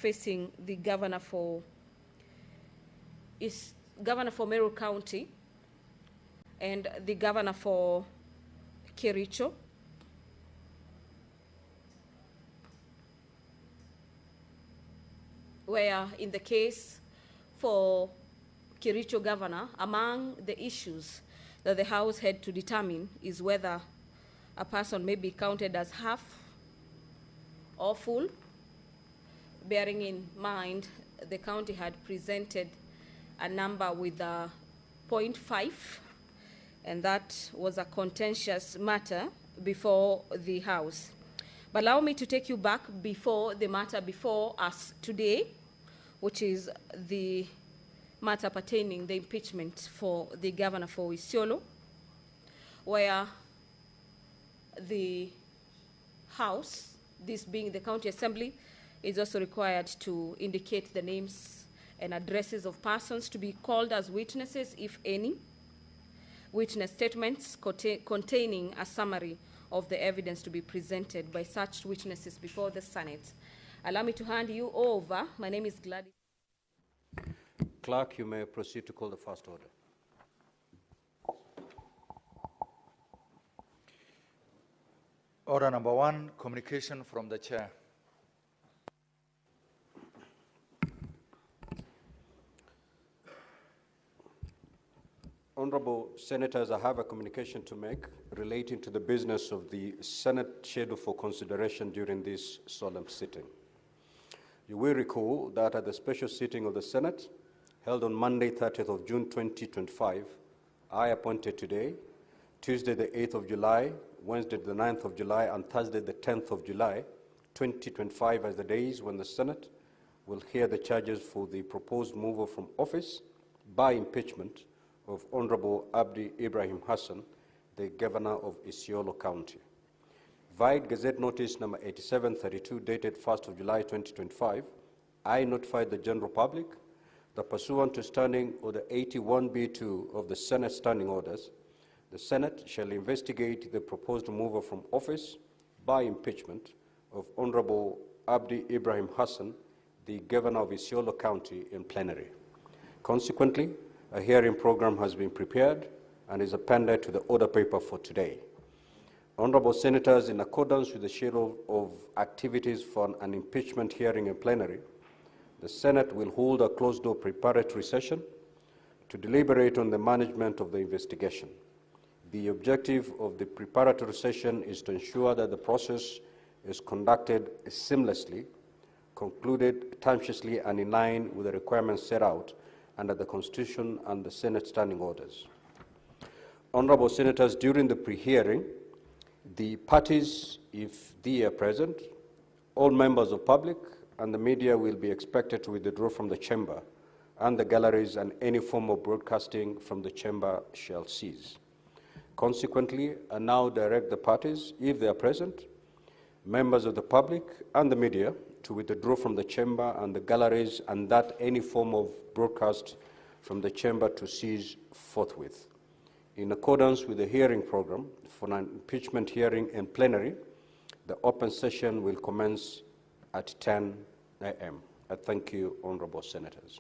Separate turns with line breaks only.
facing the governor for Meru County and the governor for Kericho. Where in the case for Kericho governor, among the issues that the House had to determine is whether a person may be counted as half or full, bearing in mind the county had presented a number with 0.5, and that was a contentious matter before the House. But allow me to take you back before the matter before us today, which is the matter pertaining the impeachment for the governor for Isiolo, where the House, this being the County Assembly, is also required to indicate the names and addresses of persons to be called as witnesses, if any, witness statements containing a summary of the evidence to be presented by such witnesses before the Senate. Allow me to hand you over. My name is Gladys.
Clerk, you may proceed to call the first order.
Order number 1, communication from the chair.
Honorable Senators, I have a communication to make relating to the business of the Senate schedule for consideration during this solemn sitting. You will recall that at the special sitting of the Senate, held on Monday, 30th of June 2025, I appointed today, Tuesday the 8th of July, Wednesday the 9th of July, and Thursday the 10th of July, 2025 as the days when the Senate will hear the charges for the proposed mover from office by impeachment of Honorable Abdi Ibrahim Hassan, the Governor of Isiolo County. Vide Gazette Notice number 8732 dated 1st of July 2025, I notified the general public that pursuant to Standing Order 81B2 of the Senate Standing Orders, the Senate shall investigate the proposed removal from office by impeachment of Honorable Abdi Ibrahim Hassan, the Governor of Isiolo County, in plenary. Consequently, a hearing program has been prepared and is appended to the order paper for today. Honorable Senators, in accordance with the schedule of activities for an impeachment hearing in plenary, the Senate will hold a closed-door preparatory session to deliberate on the management of the investigation. The objective of the preparatory session is to ensure that the process is conducted seamlessly, concluded timely, and in line with the requirements set out under the Constitution and the Senate Standing Orders. Honorable Senators, during the pre-hearing, the parties, if they are present, all members of public and the media will be expected to withdraw from the chamber, and the galleries and any form of broadcasting from the chamber shall cease. Consequently, I now direct the parties, if they are present, members of the public and the media, to withdraw from the chamber and the galleries, and that any form of broadcast from the chamber to cease forthwith. In accordance with the hearing program for an impeachment hearing in plenary, the open session will commence at 10 a.m. I thank you, Honorable Senators.